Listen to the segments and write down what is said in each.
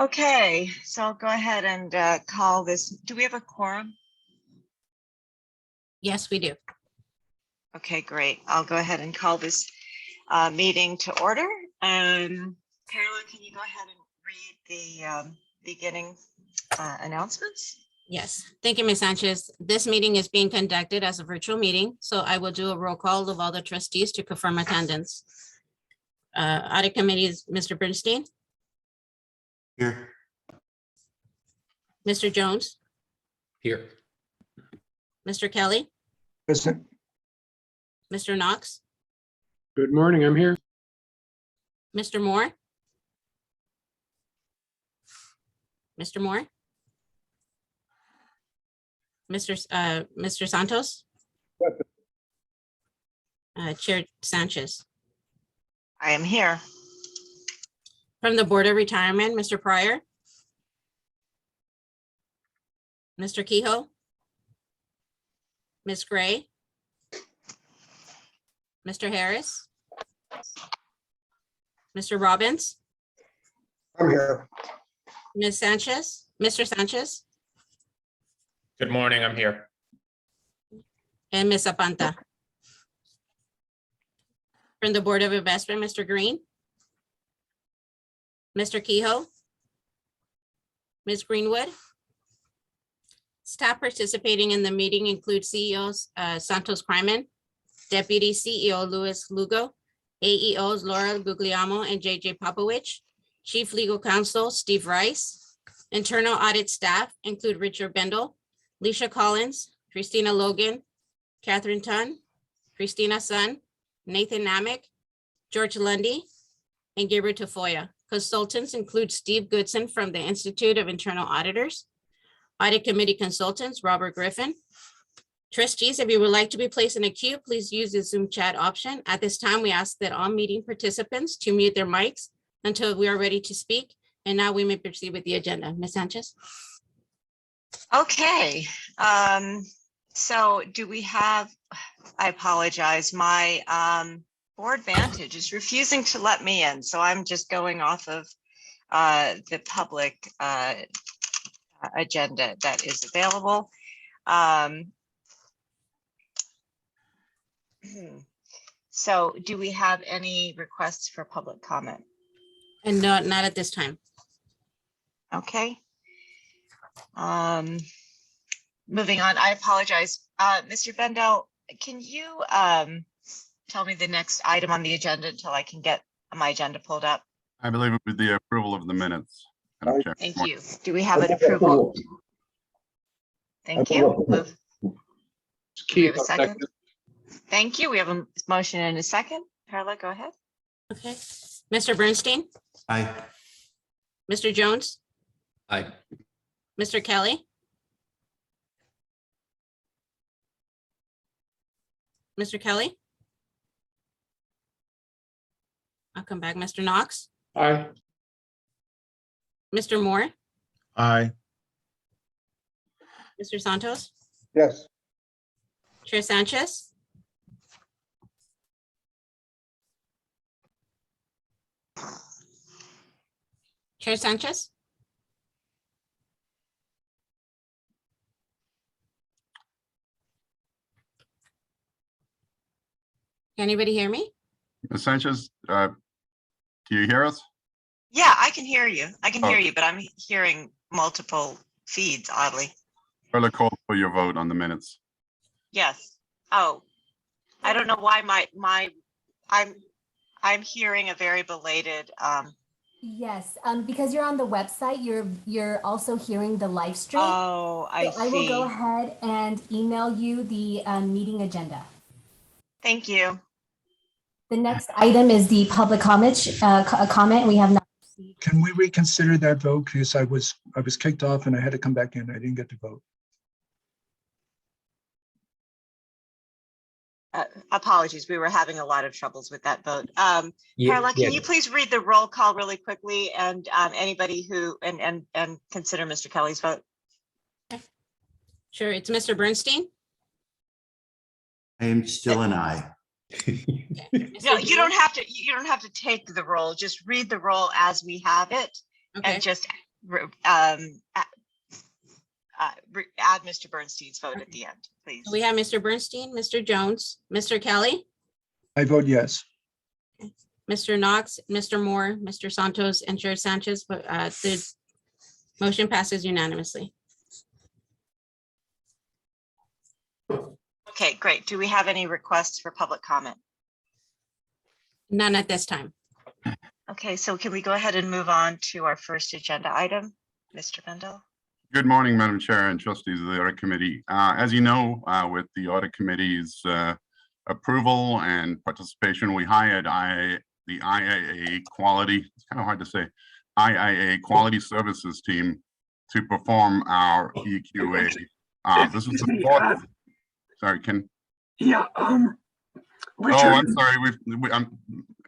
Okay, so I'll go ahead and call this. Do we have a quorum? Yes, we do. Okay, great. I'll go ahead and call this meeting to order. Carolyn, can you go ahead and read the beginning announcements? Yes, thank you, Ms. Sanchez. This meeting is being conducted as a virtual meeting, so I will do a roll call of all the trustees to confirm attendance. Audit Committee is Mr. Bernstein, Here. Mr. Jones, Here. Mr. Kelly, Present. Mr. Knox, Good morning, I'm here. Mr. Moore. Mr. Moore. Mr. Santos. Chair Sanchez. I am here. From the Board of Retirement, Mr. Pryor. Mr. Kehoe. Ms. Gray. Mr. Harris. Mr. Robbins. I'm here. Ms. Sanchez, Mr. Sanchez, Good morning, I'm here. and Ms. Zapanta. From the Board of Investment, Mr. Green. Mr. Kehoe. Ms. Greenwood. Staff participating in the meeting include CEO Santos Kryman, Deputy CEO Louis Lugo, AEOs Laura Guglielmo and JJ Popovich, Chief Legal Counsel Steve Rice. Internal audit staff include Richard Bendel, Leisha Collins, Christina Logan, Catherine Tunn, Christina Sun, Nathan Namek, George Lundy, and Gabriel Tafoya. Consultants include Steve Goodson from the Institute of Internal Auditors. Audit Committee Consultants, Robert Griffin. Trustees, if you would like to be placed in a queue, please use the Zoom chat option. At this time, we ask that all meeting participants to mute their mics until we are ready to speak. And now we may proceed with the agenda. Ms. Sanchez? Okay, so do we have, I apologize, my Board Vantage is refusing to let me in, so I'm just going off of the public agenda that is available. So do we have any requests for public comment? And not at this time. Okay. Moving on, I apologize. Mr. Bendel, can you tell me the next item on the agenda until I can get my agenda pulled up? I believe it was the approval of the minutes. Madam Chair. Thank you. Do we have an approval? Thank you. Do we have a second? Thank you. We have a motion and a second. Carla, go ahead. Okay. Mr. Bernstein, Aye. Mr. Jones, Aye. Mr. Kelly, Mr. Kelly. I'll come back. Mr. Knox, Aye. Mr. Moore, Aye. Mr. Santos, Yes. Chair Sanchez. Chair Sanchez. Can anybody hear me? Ms. Sanchez, do you hear us? Yeah, I can hear you. I can hear Oh. you, but I'm hearing multiple feeds oddly. Carla called for your vote on the minutes. Yes. Oh, I don't know why I'm hearing a very belated, Yes, because you're on the website, you're also hearing the live stream. oh, I So I will go see. ahead and email you the meeting agenda. Thank you. The next item is the public comment. Comment we have not received. Can we reconsider that vote? Because I was kicked off and I had to come back in. I didn't get to vote. Apologies, we were having a lot of troubles with that vote. Carla, can you please read the roll call really quickly and anybody who, and consider Mr. Kelly's vote? Sure, it's Mr. Bernstein. I am still an aye. No, you don't have to take the roll, just read the roll as we have it Okay, and just add Mr. Bernstein's vote at the end, please. We have Mr. Bernstein, Mr. Jones, Mr. Kelly, I vote yes. Mr. Knox, Mr. Moore, Mr. Santos, and Chair Sanchez, but the motion passes unanimously. Okay, great. Do we have any requests for public comment? None at this time. Okay, so can we go ahead and move on to our first agenda item, Mr. Bendel? Good morning, Madam Chair and trustees of the Audit Committee. As you know, with the Audit Committee's approval and participation, we hired the IIA Quality, it's kind of hard to say, IIA Quality Services Team to perform our EQA. This is the fourth. Sorry, Ken. Yeah. Oh, I'm sorry.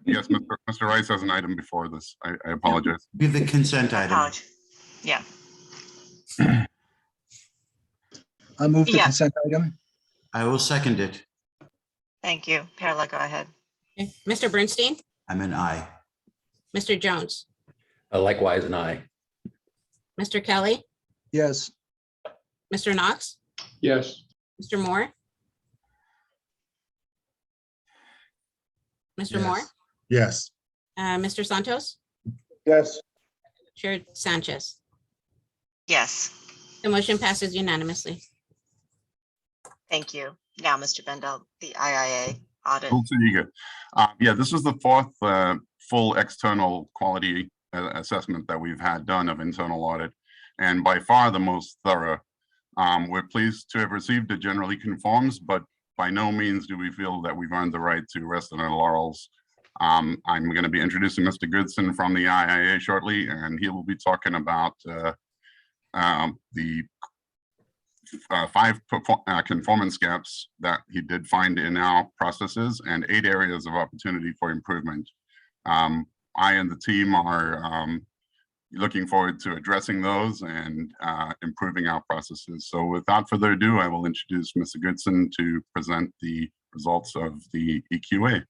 Yes, Mr. Rice has an item before this. I apologize. Give the consent item. Yeah. I move the Yeah. consent item. I will second it. Thank you. Perla, go ahead. Okay. Mr. Bernstein, I'm an aye. Mr. Jones, Likewise, an aye. Mr. Kelly, Yes. Mr. Knox, Yes. Mr. Moore, Mr. Moore, Yes. Mr. Santos, Yes. Chair Sanchez. Yes, The motion passes unanimously. thank you. Now, Mr. Bendel, the IIA audit. Cool, so eager. Yeah, this is the fourth full external quality assessment that we've had done of internal audit, and by far the most thorough. We're pleased to have received a generally conforms, but by no means do we feel that we've earned the right to rest on our laurels. I'm going to be introducing Mr. Goodson from the IIA shortly, and he will be talking about the 5 conformance gaps that he did find in our processes and 8 areas of opportunity for improvement. I and the team are looking forward to addressing those and improving our processes. So without further ado, I will introduce Mr. Goodson to present the results of the EQA.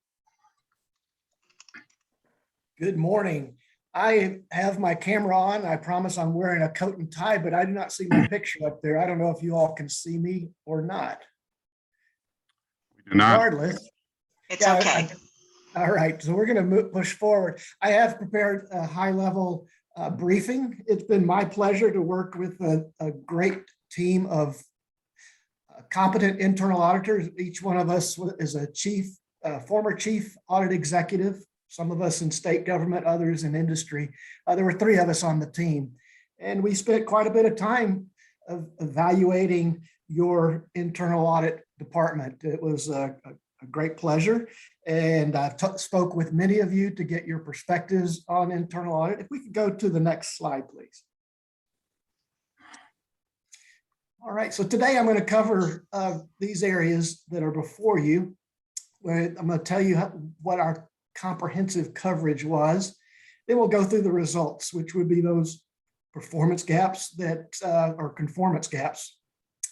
Good morning. I have my camera on. I promise I'm wearing a coat and tie, but I do not see my picture up there. I don't know if you all can see me or not. We do not. Regardless. It's Yeah, okay. All right, so we're going to push forward. I have prepared a high-level briefing. It's been my pleasure to work with a great team of competent internal auditors. Each one of us is a former chief audit executive, some of us in state government, others in industry. There were 3 of us on the team, and we spent quite a bit of time evaluating your internal audit department. It was a great pleasure. And I spoke with many of you to get your perspectives on internal audit. If we could go to the next slide, please. All right, so today I'm going to cover these areas that are before you. I'm going to tell you what our comprehensive coverage was. Then we'll go through the results, which would be those performance gaps that or conformance gaps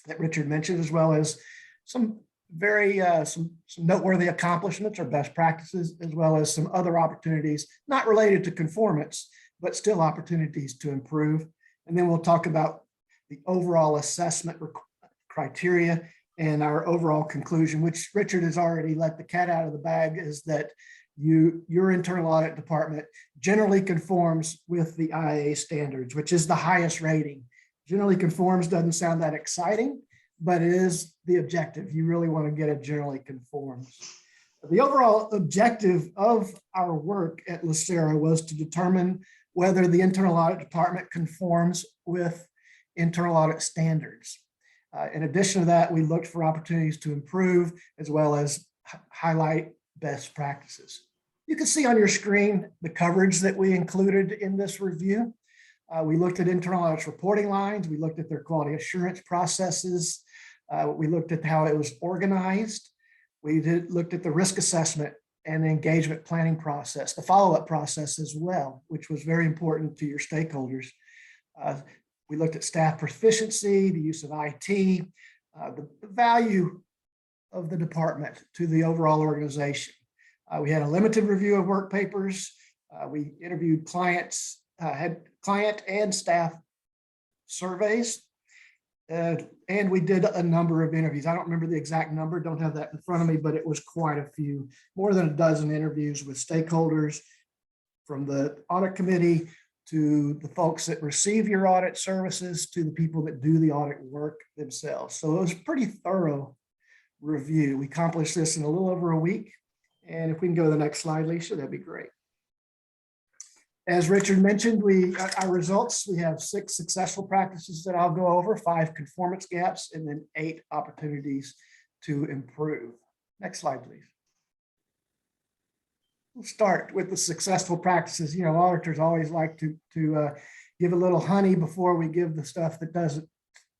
that Richard mentioned, as well as some very some noteworthy accomplishments or best practices, as well as some other opportunities not related to conformance, but still opportunities to improve. And then we'll talk about the overall assessment criteria and our overall conclusion, which Richard has already let the cat out of the bag, is that your internal audit department generally conforms with the IIA standards, which is the highest rating. Generally conforms doesn't sound that exciting, but it is the objective. You really want to get it generally conforms. The overall objective of our work at LACERA was to determine whether the internal audit department conforms with internal audit standards. In addition to that, we looked for opportunities to improve, as well as highlight best practices. You can see on your screen the coverage that we included in this review. We looked at internal audit's reporting lines. We looked at their quality assurance processes. We looked at how it was organized. We looked at the risk assessment and the engagement planning process, the follow-up process as well, which was very important to your stakeholders. We looked at staff proficiency, the use of IT, the value of the department to the overall organization. We had a limited review of work papers. We interviewed clients had client and staff surveys. And we did a number of interviews. I don't remember the exact number, don't have that in front of me, but it was quite a few, more than a dozen interviews with stakeholders from the audit committee to the folks that receive your audit services to the people that do the audit work themselves. So it was a pretty thorough review. We accomplished this in a little over a week. And if we can go to the next slide, Lisa, that'd be great. As Richard mentioned, our results, we have 6 successful practices that I'll go over, 5 conformance gaps, and then 8 opportunities to improve. Next slide, please. We'll start with the successful practices. You know, auditors always like to give a little honey before we give the stuff that doesn't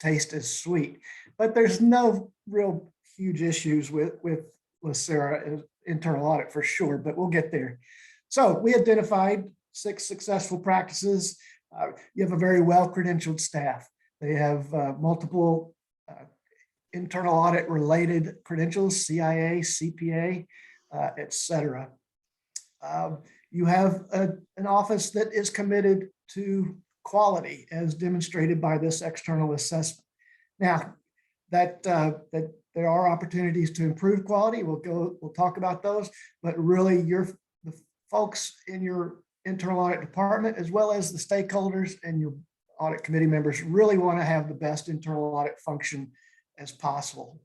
taste as sweet. But there's no real huge issues with LACERA internal audit for sure, but we'll get there. So we identified 6 successful practices. You have a very well-credentialed staff. They have multiple internal audit related credentials, CIA, CPA, et cetera. You have an office that is committed to quality as demonstrated by this external assessment. Now, that there are opportunities to improve quality. We'll talk about those, but really the folks in your internal audit department, as well as the stakeholders and your audit committee members, really want to have the best internal audit function as possible.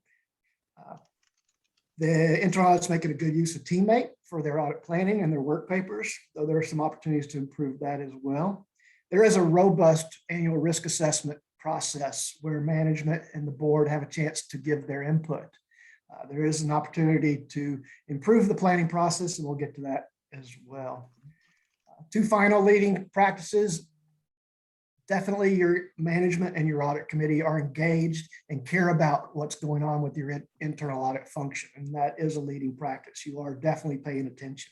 The internal audit's making a good use of Teammate for their audit planning and their work papers, though there are some opportunities to improve that as well. There is a robust annual risk assessment process where management and the board have a chance to give their input. There is an opportunity to improve the planning process, and we'll get to that as well. 2 final leading practices. Definitely your management and your audit committee are engaged and care about what's going on with your internal audit function. And that is a leading practice. You are definitely paying attention.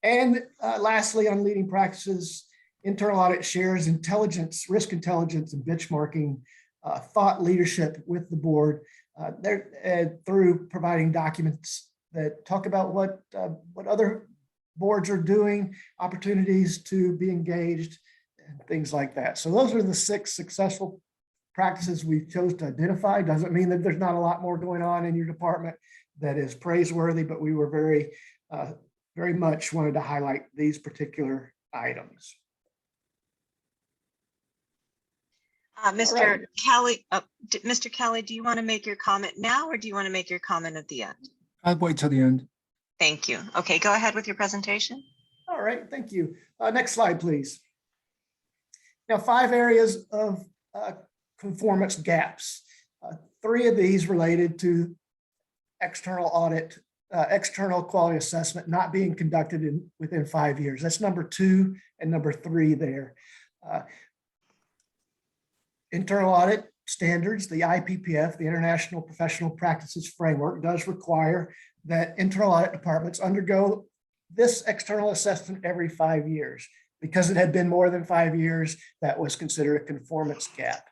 And lastly, on leading practices, internal audit shares intelligence, risk intelligence, and benchmarking thought leadership with the board through providing documents that talk about what other boards are doing, opportunities to be engaged, and things like that. So those are the 6 successful practices we chose to identify. Doesn't mean that there's not a lot more going on in your department that is praiseworthy, but we were very much wanted to highlight these particular items. Mr. right. Kelly, Mr. Kelly, do you want to make your comment now, or do you want to make your comment at the end? I'll wait till the end. Thank you. Okay, go ahead with your presentation. All right, thank you. Next slide, please. Now, 5 areas of conformance gaps. 3 of these related to external audit, external quality assessment not being conducted within 5 years. That's number 2 and number 3 there. Internal audit standards, the IPPF, the International Professional Practices Framework, does require that internal audit departments undergo this external assessment every 5 years. Because it had been more than 5 years, that was considered a conformance gap.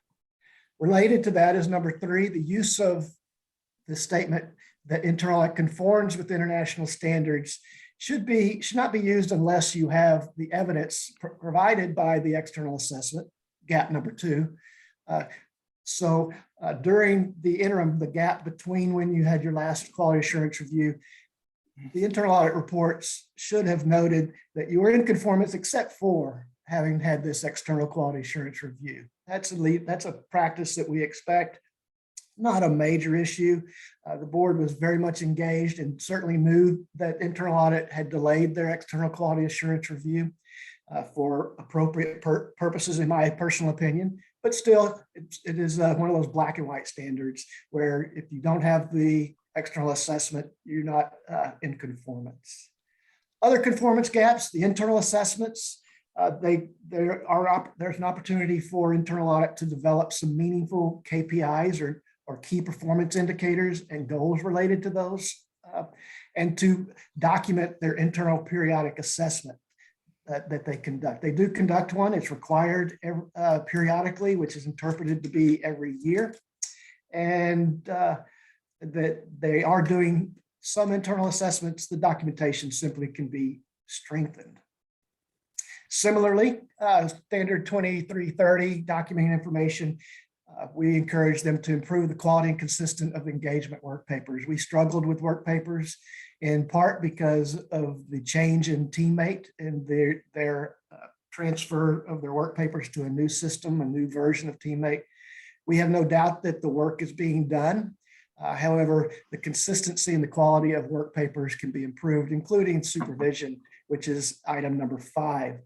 Related to that is number 3, the use of the statement that internal audit conforms with international standards should not be used unless you have the evidence provided by the external assessment, gap number 2. So during the interim, the gap between when you had your last quality assurance review, the internal audit reports should have noted that you were in conformance except for having had this external quality assurance review. That's a practice that we expect, not a major issue. The board was very much engaged and certainly knew that internal audit had delayed their external quality assurance review for appropriate purposes, in my personal opinion. But still, it is one of those black and white standards where if you don't have the external assessment, you're not in conformance. Other conformance gaps, the internal assessments, there's an opportunity for internal audit to develop some meaningful KPIs or key performance indicators and goals related to those, and to document their internal periodic assessment that they conduct. They do conduct one. It's required periodically, which is interpreted to be every year. And that they are doing some internal assessments. The documentation simply can be strengthened. Similarly, standard 2330 documenting information, we encourage them to improve the quality and consistent of engagement work papers. We struggled with work papers in part because of the change in teammate and their transfer of their work papers to a new system, a new version of teammate. We have no doubt that the work is being done. However, the consistency and the quality of work papers can be improved, including supervision, which is item number 5.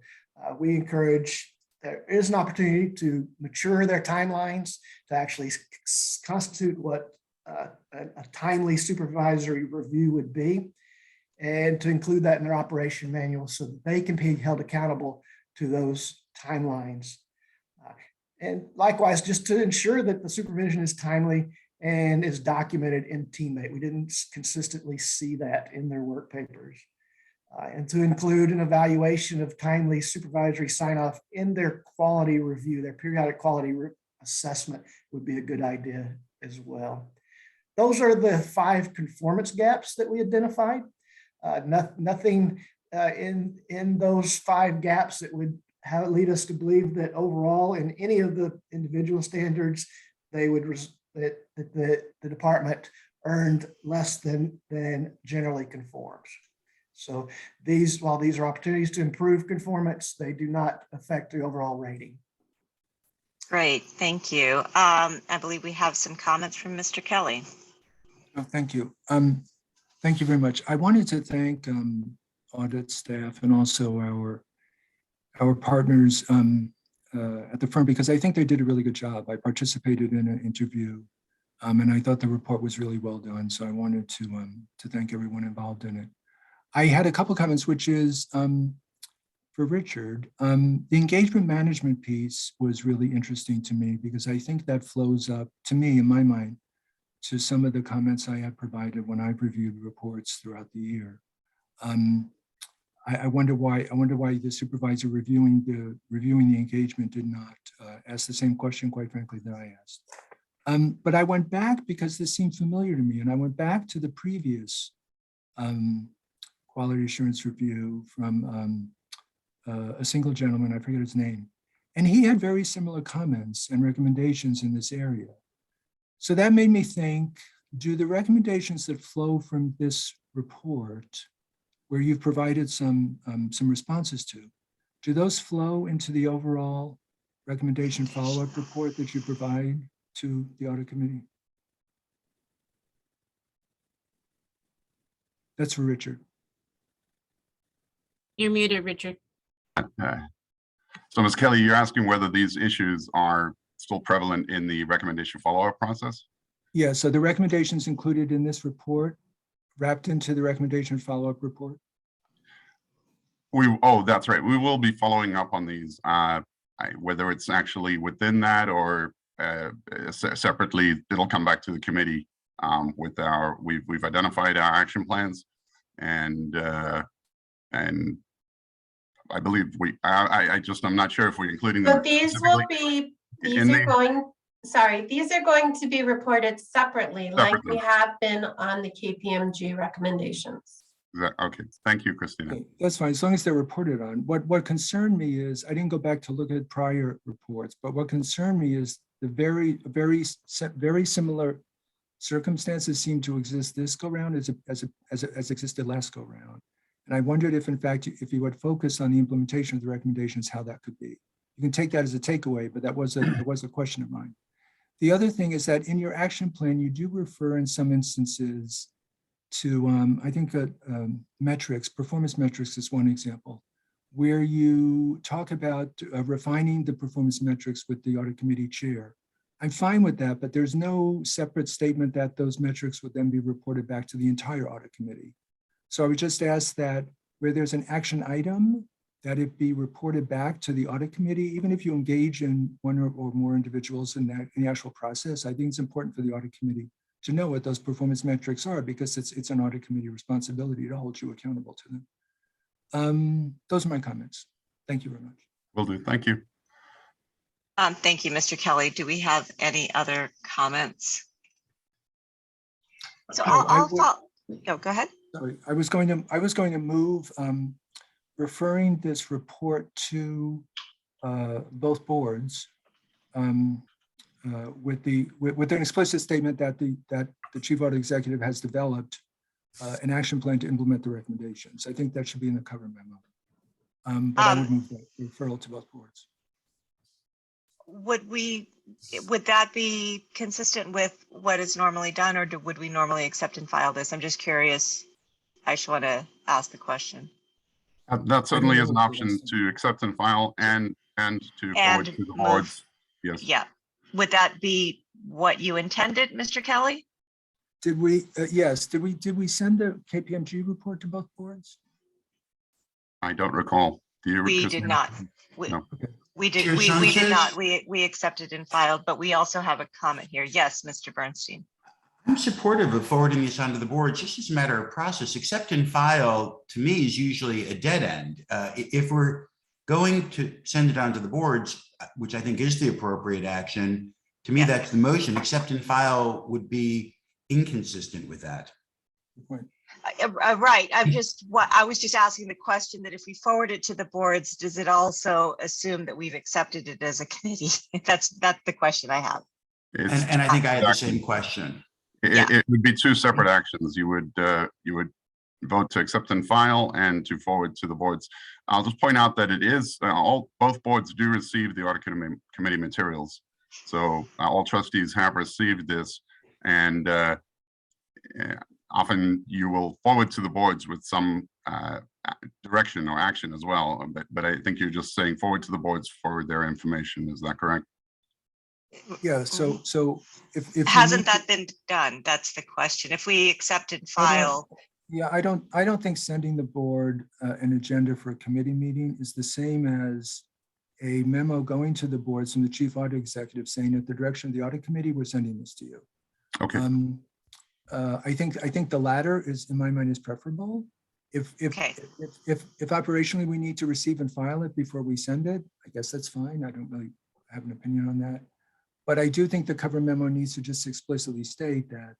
We encourage, there is an opportunity to mature their timelines to actually constitute what a timely supervisory review would be, and to include that in their operation manual so that they can be held accountable to those timelines. And likewise, just to ensure that the supervision is timely and is documented in teammate. We didn't consistently see that in their work papers. And to include an evaluation of timely supervisory sign-off in their quality review, their periodic quality assessment would be a good idea as well. Those are the 5 conformance gaps that we identified. Nothing in those 5 gaps that would lead us to believe that overall in any of the individual standards, they would that the department earned less than generally conforms. So while these are opportunities to improve conformance, they do not affect the overall rating. Great, thank you. I believe we have some comments from Mr. Kelly. Oh, thank you. Thank you very much. I wanted to thank audit staff and also our partners at the firm, because I think they did a really good job. I participated in an interview and I thought the report was really well done. So I wanted to thank everyone involved in it. I had a couple comments, which is for Richard. The engagement management piece was really interesting to me because I think that flows up to me in my mind to some of the comments I have provided when I've reviewed reports throughout the year. I wonder why the supervisor reviewing the engagement did not ask the same question, quite frankly, that I asked. But I went back because this seemed familiar to me, and I went back to the previous quality assurance review from a single gentleman, I forget his name, and he had very similar comments and recommendations in this area. So that made me think, do the recommendations that flow from this report, where you've provided some responses to, do those flow into the overall recommendation follow-up report that you provide to the audit committee? That's for Richard. You're muted, Richard. So Ms. Kelly, you're asking whether these issues are still prevalent in the recommendation follow-up process? Yeah, so the recommendations included in this report wrapped into the recommendation follow-up report? Oh, that's right. We will be following up on these, whether it's actually within that or separately. It'll come back to the committee with we've identified our action plans, and I believe I'm not sure if we're including them. But these will be, these are going to be reported separately, like we have been on the KPMG recommendations. Okay, thank you, Christina. Okay, that's fine, as long as they're reported on. What concerned me is, I didn't go back to look at prior reports, but what concerned me is the very similar circumstances seem to exist this go round as existed last go round. And I wondered if, in fact, if you would focus on the implementation of the recommendations, how that could be. You can take that as a takeaway, but that was a question of mine. The other thing is that in your action plan, you do refer in some instances to, I think, metrics, performance metrics is one example, where you talk about refining the performance metrics with the audit committee chair. I'm fine with that, but there's no separate statement that those metrics would then be reported back to the entire audit committee. So I would just ask that where there's an action item, that it be reported back to the audit committee, even if you engage in one or more individuals in the actual process. I think it's important for the audit committee to know what those performance metrics are, because it's an audit committee responsibility to hold you accountable to them. Those are my comments. Thank you very much. Will do. Thank you. Thank you, Mr. Kelly. Do we have any other comments? So No, go ahead. Sorry, I was going to move referring this report to both boards with an explicit statement that the chief audit executive has developed an action plan to implement the recommendations. I think that should be in the cover memo. But I would move that referral to both boards. Would that be consistent with what is normally done, or would we normally accept and file this? I'm just curious. I just want to ask the question. That certainly is an know what option the rest to accept and file and to forward And to the move. boards. Yes. Yeah. Would that be what you intended, Mr. Kelly? Did we? Yes. Did we send the KPMG report to both boards? I don't recall. Do you? We Christine? did not. We, No. we did. Chair We did not. Sanchez? We accepted and filed, but we also have a comment here. Yes, Mr. Bernstein. I'm supportive of forwarding this onto the board, just as a matter of process. Accept and file, to me, is usually a dead end. If we're going to send it on to the boards, which I think is the appropriate action, to me, Yeah. that's the motion. Accept and file would be inconsistent with that. Good point. Right. I was just asking the question that if we forward it to the boards, does it also assume that we've accepted it as a committee? That's the question I have. It's- And I think I had the same question. It would be two separate actions. You would vote to accept and file and to forward to the boards. I'll just point out that it is both boards do receive the audit committee materials. So all trustees have received this, and often you will forward to the boards with some direction or action as well. But I think you're just saying forward to the boards for their information. Is that correct? Yeah. So if you Hasn't need to- that been done? That's the question. If we accept and I don't- file, Yeah, I don't think sending the board an agenda for a committee meeting is the same as a memo going to the boards from the chief audit executive saying at the direction of the audit committee, we're sending this to you. Okay. I think the latter is, in my mind, is preferable. If operationally we need to receive and file it before we send it, I guess that's fine. I don't really have an opinion on that. But I do think the cover memo needs to just explicitly state that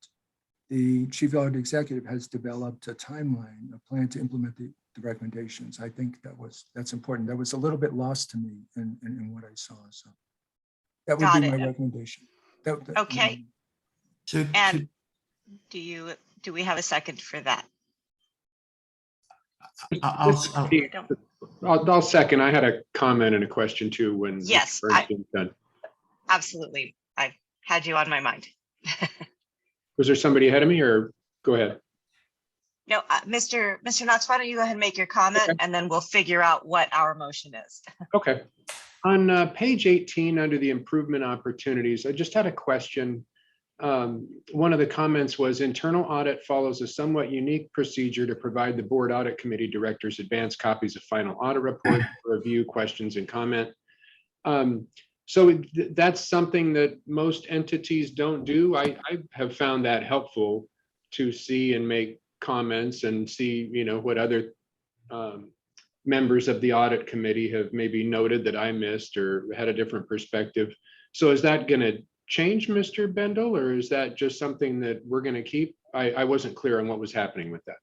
the chief audit executive has developed a timeline, a plan to implement the recommendations. I think that's important. That was a little bit lost to me in what I saw. So that would Got be it. my recommendation. Okay. So And do we have a second for that? I'll second. I had a comment and a question too when Mr. Yes, Bernstein's done. Absolutely. I had you on my mind. Was there somebody ahead of me or go ahead? No, Mr. Knox, why don't you go ahead and make your comment, Okay. and then we'll figure out what our motion is. Okay. On page 18, under the improvement opportunities, I just had a question. One of the comments was internal audit follows a somewhat unique procedure to provide the board audit committee directors advanced copies of final audit report, review, questions, and comment. So that's something that most entities don't do. I have found that helpful to see and make comments and see, what other members of the audit committee have maybe noted that I missed or had a different perspective. So is that going to change, Mr. Bendel, or is that just something that we're going to keep? I wasn't clear on what was happening with that.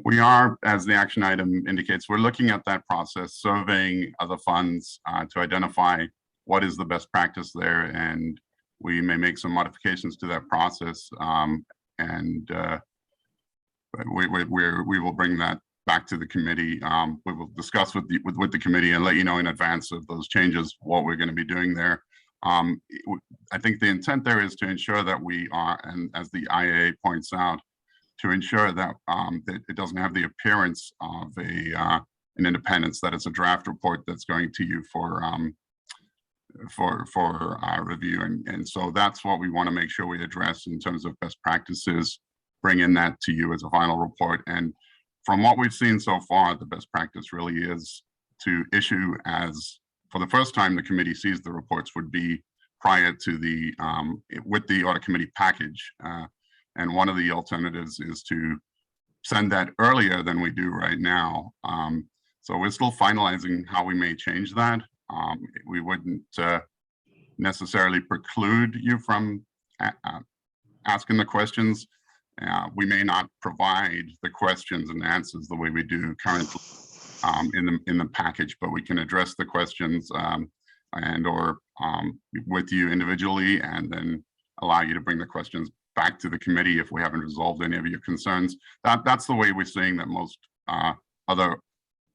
We are, as the action item indicates, we're looking at that process, surveying other funds to identify what is the best practice there, and we may make some modifications to that process. We will bring that back to the committee. We will discuss with the committee and let you know in advance of those changes what we're going to be doing there. I think the intent there is to ensure that we are, and as the IAA points out, to ensure that that it doesn't have the appearance of an independence, that it's a draft report that's going to you for review, and so that's what we want to make sure we address in terms of best practices, bringing that to you as a final report. And from what we've seen so far, the best practice really is to issue, as for the first time the committee sees the reports, would be prior to the with the audit committee package, and one of the alternatives is to send that earlier than we do right now. So we're still finalizing how we may change that. We wouldn't necessarily preclude you from asking the questions. We may not provide the questions and answers the way we do currently, in the package, but we can address the questions and or with you individually, and then allow you to bring the questions back to the committee if we haven't resolved any of your concerns. That's the way we're seeing that most other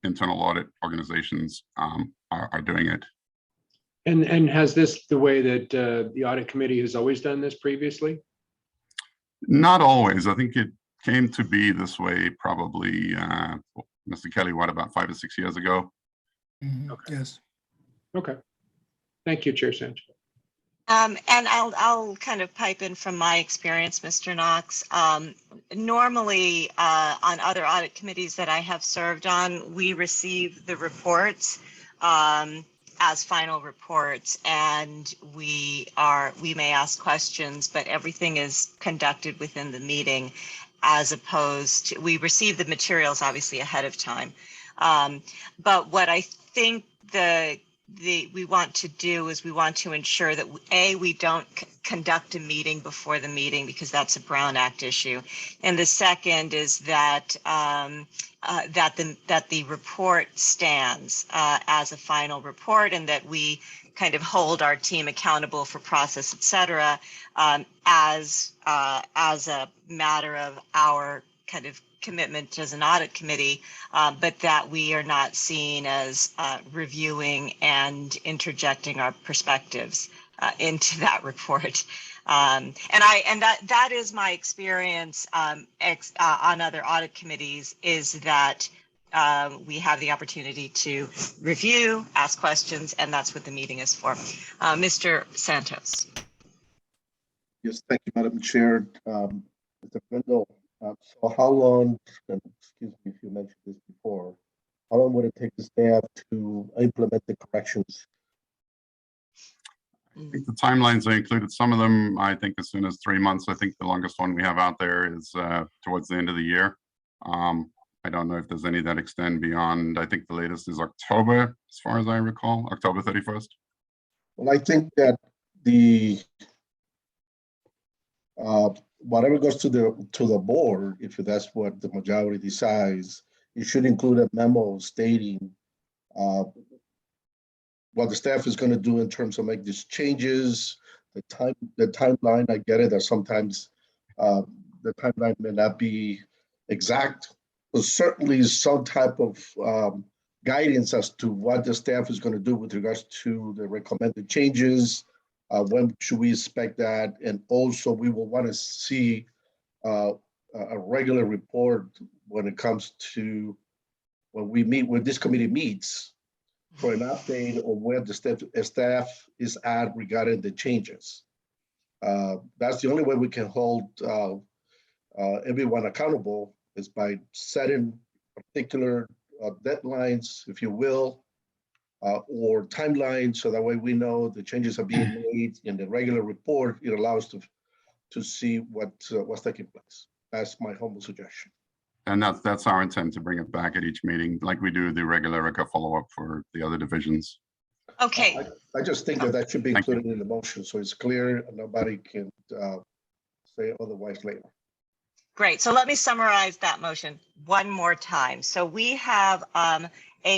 internal audit organizations are doing it. And has this the way that the audit committee has always done this previously? Not always. I think it came to be this way probably, Mr. Kelly, what, about 5 or 6 years ago? Okay. Yes. Okay. Thank you, Chair Sanchez. And I'll kind of pipe in from my experience, Mr. Knox. Normally, on other audit committees that I have served on, we receive the reports as final reports, and we may ask questions, but everything is conducted within the meeting, as opposed to, we receive the materials obviously ahead of time. But what I think we want to do is we want to ensure that we don't conduct a meeting before the meeting, because that's a Brown Act issue. And the second is that that the report stands as a final report, and that we kind of hold our team accountable for process, et cetera, as a matter of our kind of commitment as an audit committee, but that we are not seen as reviewing and interjecting our perspectives into that report. And that is my experience on other audit committees, is that we have the opportunity to review, ask questions, and that's what the meeting is for. Mr. Santos. Yes, thank you, Madam Chair. Mr. Brindle, so how long, and excuse me if you mentioned this before, how long would it take the staff to implement the corrections? I think the timelines are included. Some of them, I think, as soon as 3 months. I think the longest one we have out there is towards the end of the year. I don't know if there's any that extend beyond. I think the latest is October, as far as I recall, October 31st. Well, I think that the whatever goes to the board, if that's what the majority decides, you should include a memo stating what the staff is going to do in terms of make these changes, the timeline. I get it that sometimes the timeline may not be exact, but certainly some type of guidance as to what the staff is going to do with regards to the recommended changes. When should we expect that? And also we will want to see a regular report when it comes to when we meet, when this committee meets, for an update on where the staff is at regarding the changes. That's the only way we can hold everyone accountable, is by setting particular deadlines, if you will, or timelines, so that way we know the changes are being made in the regular report. It allows to see what's taking place. That's my humble suggestion. And that's our intent, to bring it back at each meeting, like we do the regular RECA follow-up for the other divisions. Okay. I just think that should be included in the motion, so it's clear and nobody can say otherwise later. Great. So let me summarize that motion one more time. So we have a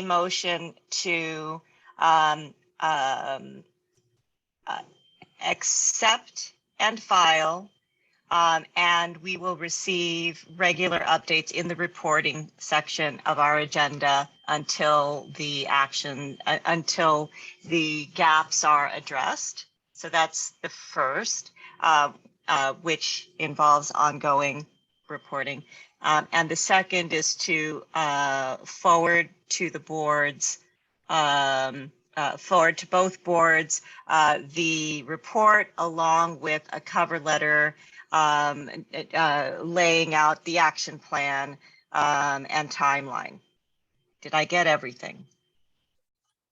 motion to accept and file, and we will receive regular updates in the reporting section of our agenda until the until the gaps are addressed. So that's the first, which involves ongoing reporting. And the second is to forward to the boards, forward to both boards, the report along with a cover letter laying out the action plan and timeline. Did I get everything?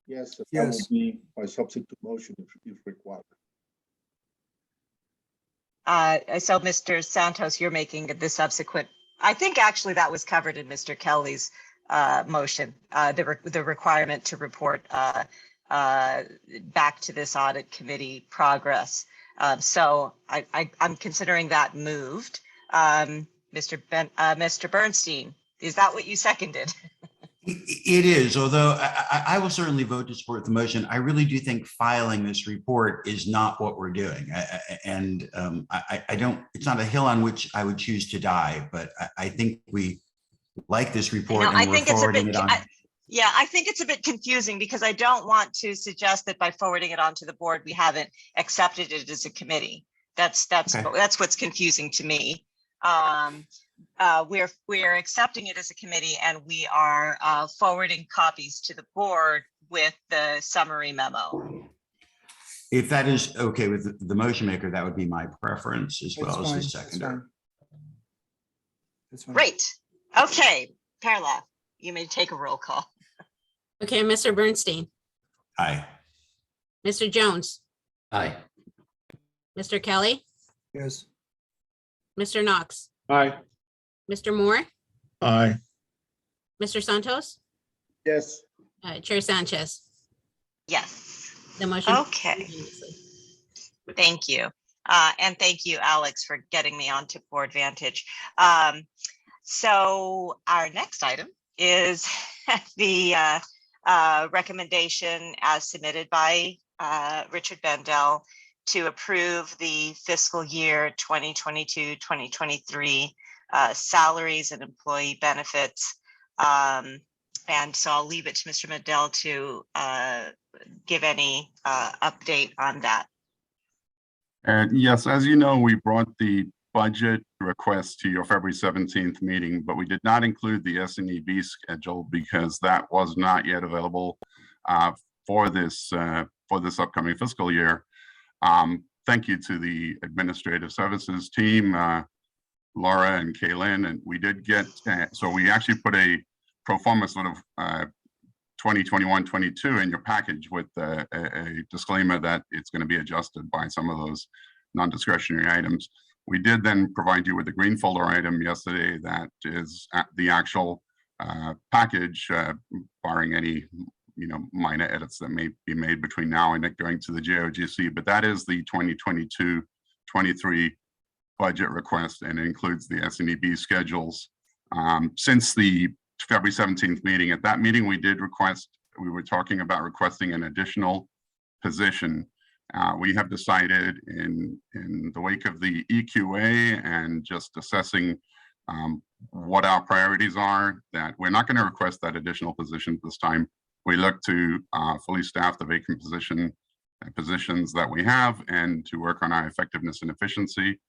Yes, that Yes. will be my substitute motion if required. So Mr. Santos, you're making the subsequent, I think actually that was covered in Mr. Kelly's motion, the requirement to report back to this audit committee progress. So I'm considering that moved. Mr. Bernstein, is that what you seconded? It is, although I will certainly vote to support the motion. I really do think filing this report is not what we're doing. I don't, it's not a hill on which I would choose to die, but I think we like this report No, and I we're think it's a forwarding bit, it on. yeah, I think it's a bit confusing because I don't want to suggest that by forwarding it onto the board, we haven't accepted it as a committee. That's Okay. what's confusing to me. We're accepting it as a committee and we are forwarding copies to the board with the summary memo. If that is okay with the motion maker, that would be my preference as well as the seconder. That's fine. Great. Okay, Perla, you may take a roll call. Okay, Mr. Bernstein, Aye. Mr. Jones, Aye. Mr. Kelly, Yes. Mr. Knox, Aye. Mr. Moore, Aye. Mr. Santos, Yes. Chair Sanchez. Yes. The motion. Okay. Thank you. And thank you, Alex, for getting me onto Board Vantage. So our next item is the recommendation as submitted by Richard Bendel to approve the fiscal year 2022-2023 salaries and employee benefits. And so I'll leave it to Mr. Bendel to give any update on that. Yes, as you know, we brought the budget request to your February 17th meeting, but we did not include the S&EB schedule because that was not yet available for this upcoming fiscal year. Thank you to the administrative services team, Laura and Kaylin, and we did get, so we actually put a pro forma sort of 2021-22 in your package with a disclaimer that it's going to be adjusted by some of those non-discretionary items. We did then provide you with a green folder item yesterday that is the actual package, barring any minor edits that may be made between now and it going to the JOGC, but that is the 2022-23 budget request and it includes the S&EB schedules. Since the February 17th meeting, at that meeting we were talking about requesting an additional position. We have decided in the wake of the EQA and just assessing what our priorities are, that we're not going to request that additional position this time. We look to fully staff the vacant positions that we have and to work on our effectiveness and efficiency.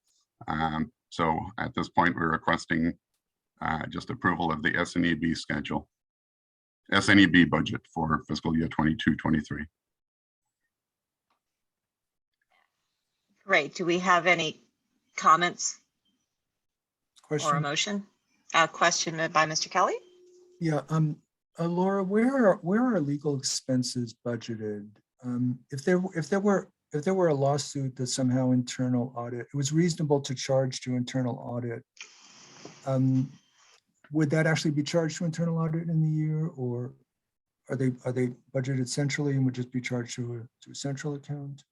So at this point, we're requesting just approval of the S&EB schedule, S&EB budget for fiscal year 22-23. Great. Do we have any comments or a Question. motion? Question by Mr. Kelly? Yeah. Laura, where are legal expenses budgeted? If there were a lawsuit that somehow internal audit, it was reasonable to charge to internal audit. Would that actually be charged to internal audit in the year, or are they budgeted centrally and would just be charged to a central account?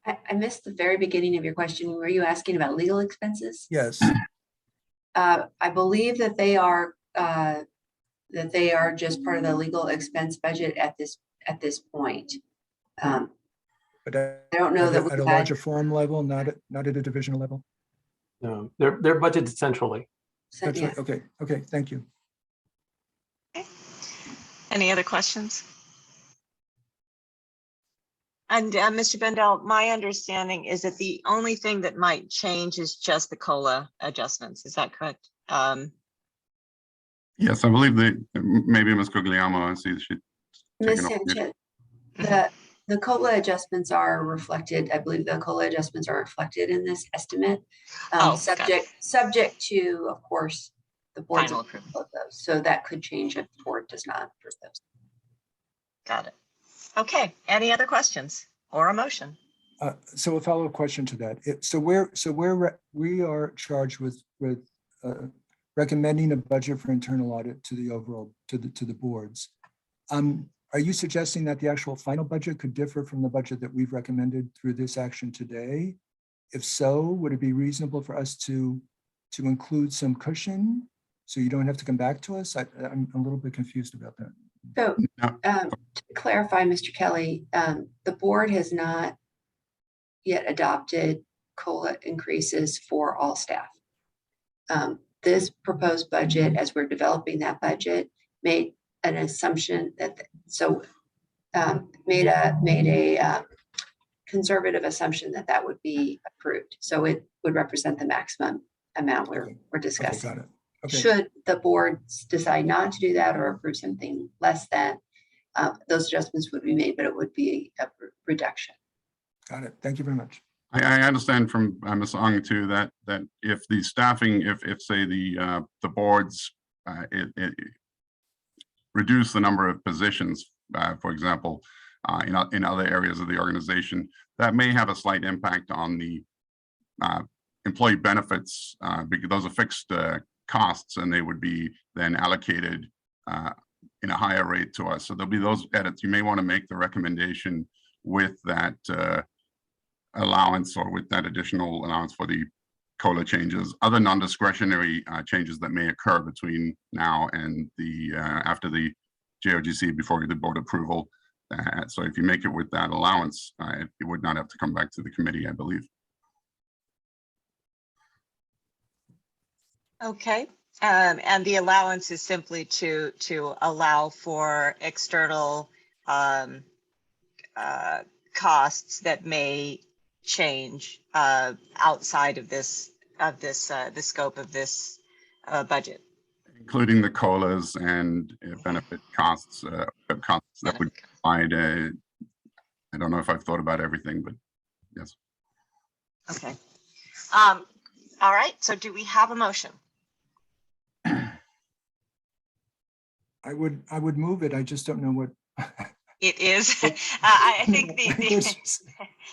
I missed the very beginning of your question. Were you asking about legal expenses? Yes. I believe that they are just part of the legal expense budget at this point. But I don't know that at a larger forum level, not at a divisional level. No, they're budgeted centrally. Yeah. Okay. Thank you. Okay. Any other questions? And Mr. Bendel, my understanding is that the only thing that might change is just the COLA adjustments. Is that correct? Yes, I believe maybe Ms. Guglielmo, I see she. Ms. Sanchez, the COLA adjustments are reflected. I believe the COLA adjustments are reflected in this estimate. Subject to, of course, the board's approval of those. So that could change if the board does not approve those. Got it. Okay. Any other questions or a motion? So a follow-up question to that. We are charged with recommending a budget for internal audit to the overall to the boards. Are you suggesting that the actual final budget could differ from the budget that we've recommended through this action today? If so, would it be reasonable for us to include some cushion So you don't have to come back to us? I'm a little bit confused about that. So No. to clarify, Mr. Kelly, the board has not yet adopted COLA increases for all staff. This proposed budget, as we're developing that budget, made an assumption that, made a conservative assumption that that would be approved. So it would represent the maximum amount we're discussing. Okay, got it. Okay. Should the board decide not to do that or approve something less than, those adjustments would be made, but it would be a reduction. Got it. Thank you very much. I understand from Ms. Ong too that if the staffing, if say the boards reduce the number of positions, for example, in other areas of the organization, that may have a slight impact on the employee benefits because those are fixed costs and they would be then allocated in a higher rate to us. So there'll be those edits. You may want to make the recommendation with that allowance or with that additional allowance for the COLA changes, other non-discretionary changes that may occur between now and the after the JOGC before the board approval. So if you make it with that allowance, it would not have to come back to the committee, I believe. Okay, and the allowance is simply to allow for external costs that may change outside of the scope of this budget, including the COLAs and benefit costs, that would provide. I don't know if I've thought about everything, but yes. Okay. All right. So do we have a motion? I would move it. I just don't know what. It is. I think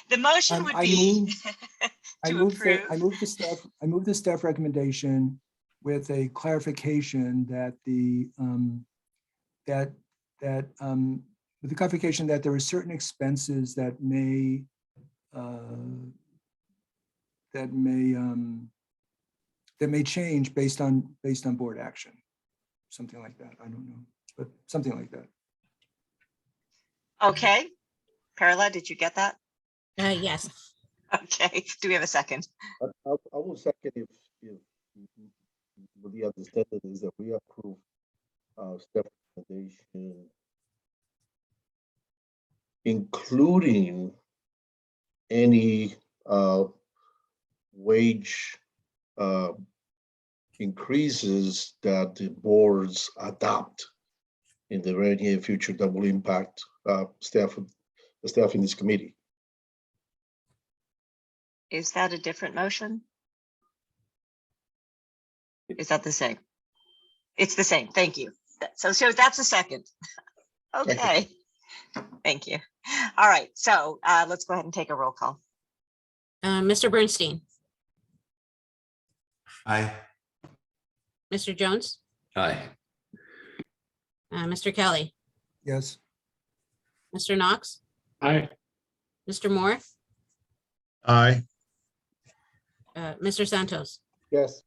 the motion would be to approve. I move the staff recommendation with a clarification that with the clarification that there are certain expenses that may change based on board action, something like that. I don't know, but something like that. Okay, Perla, did you get that? Yes. Okay. Do we have a second? I will second if with the understanding is that we approve staff recommendation, including any wage increases that the boards adopt in the very near future that will impact the staff in this committee. Is that a different motion? Is that the same? It's the same. Thank you. So that's a second. Okay. Thank you. All right. So let's go ahead and take a roll call. Mr. Bernstein, Aye. Mr. Jones, Aye. Mr. Kelly, Yes. Mr. Knox, Aye. Mr. Moore, Aye. Mr. Santos, Yes.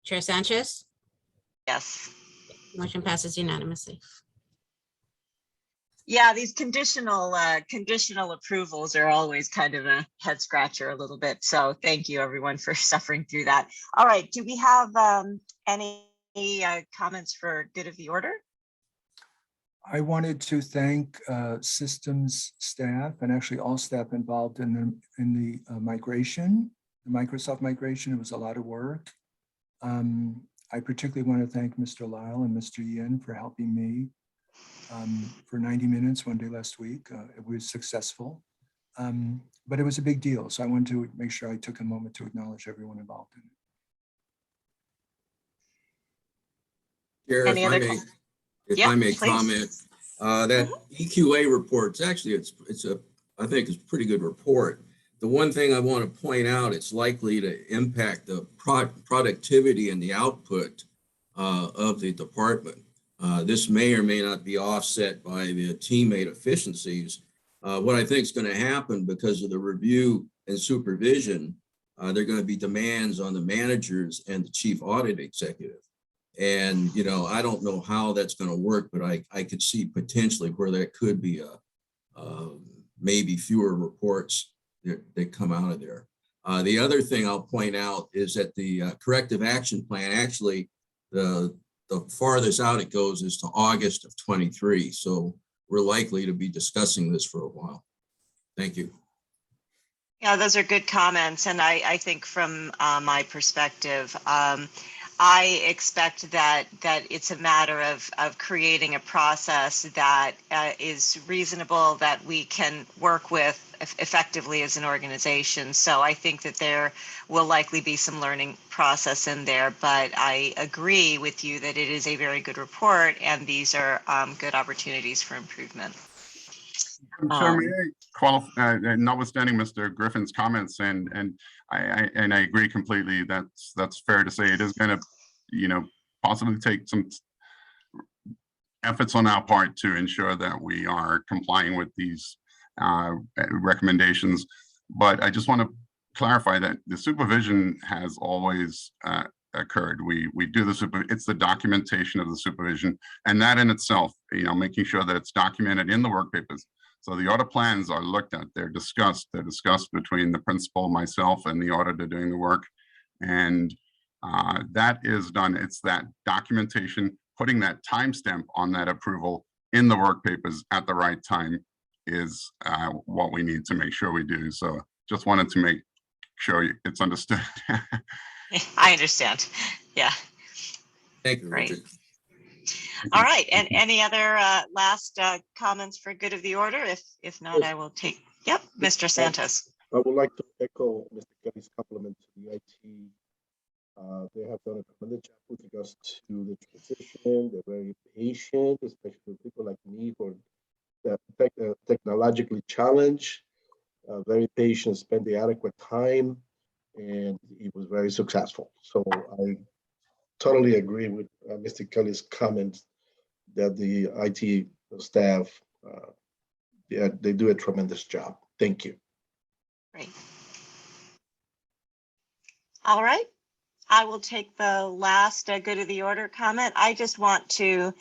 Chair Sanchez, Yes. motion passes unanimously. Yeah, these conditional approvals are always kind of a head scratcher a little bit. So thank you everyone for suffering through that. All right, do we have any comments for good of the order? I wanted to thank systems staff and actually all staff involved in the migration, the Microsoft migration. It was a lot of work. I particularly want to thank Mr. Lyle and Mr. Yin for helping me for 90 minutes one day last week. It was successful, but it was a big deal. So I wanted to make sure I took a moment to acknowledge everyone involved in it. Chair, if I may comment, that EQA report's actually, I think it's a pretty good report. The one thing I want to point out, it's likely to impact the productivity and the output of the department. This may or may not be offset by the teammate efficiencies. What I think is going to happen because of the review and supervision, there are going to be demands on the managers and the chief audit executive. And, you know, I don't know how that's going to work, but I could see potentially where there could be maybe fewer reports that come out of there. The other thing I'll point out is that the corrective action plan, actually, the farthest out it goes is to August of 23. So we're likely to be discussing this for a while. Thank you. Yeah, those are good comments. And I think from my perspective, I expect that it's a matter of creating a process that is reasonable, that we can work with effectively as an organization. So I think that there will likely be some learning process in there, but I agree with you that it is a very good report, and these are good opportunities for improvement. So may I qualify, notwithstanding Mr. Griffin's comments, and I agree completely. That's fair to say. It is going to, you know, possibly take some efforts on our part to ensure that we are complying with these recommendations. But I just want to clarify that the supervision has always occurred. We do it's the documentation of the supervision, and that in itself, you know, making sure that it's documented in the work papers. So the audit plans are looked at, they're discussed between the principal, myself, and the auditor doing the work. And that is done. It's that documentation, putting that timestamp on that approval in the work papers at the right time is what we need to make sure we do. So just wanted to make sure it's understood. I understand. Yeah. Thank you, Great. Richard. All right. And any other last comments for good of the order? If not, I will take. Yep, Mr. Santos. I would like to echo Mr. Kelly's compliment to the IT. They have done a tremendous job with regards to the transition. They're very patient, especially with people like me who are technologically challenged, very patient, spend the adequate time, and it was very successful. So I totally agree with Mr. Kelly's comments that the IT staff, they do a tremendous job. Thank you. Great. All right. I will take the last good of the order comment. I just want to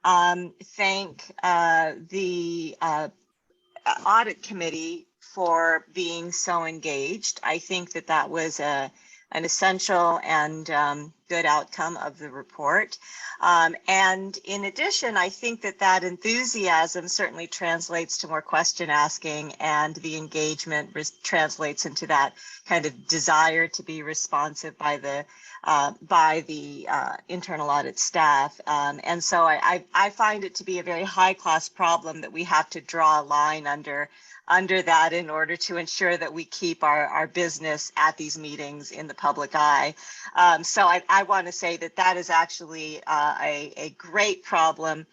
thank the audit committee for being so engaged. I think that was an essential and good outcome of the report. And in addition, I think that enthusiasm certainly translates to more question asking, and the engagement translates into that kind of desire to be responsive by the internal audit staff. And so I find it to be a very high class problem that we have to draw a line under that in order to ensure that we keep our business at these meetings in the public eye. So I want to say that is actually a great problem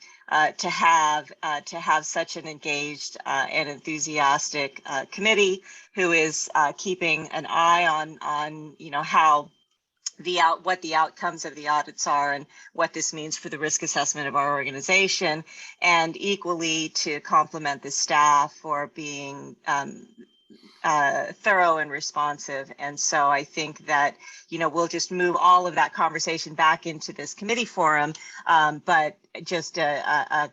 to have such an engaged and enthusiastic committee who is keeping an eye on how what the outcomes of the audits are and what this means for the risk assessment of our organization, and equally to compliment the staff for being thorough and responsive. And so I think that, we'll just move all of that conversation back into this committee forum, but just a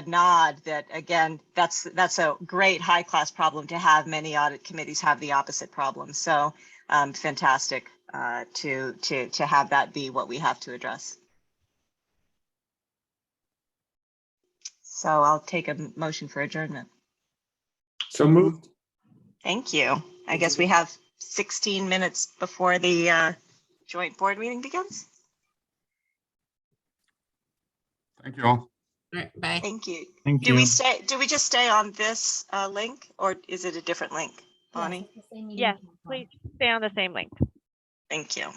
nod that, again, that's a great high class problem to have. Many audit committees have the opposite problem. So fantastic to have that be what we have to address. So I'll take a motion for adjournment. So moved. Thank you. I guess we have 16 minutes before the joint board meeting begins. Thank you all. All right, bye. Thank you. Thank Do you. we just stay on this link, or is it a different link, Bonnie? Yes, it's the same meeting Yes, platform. please stay on the same link. Thank you.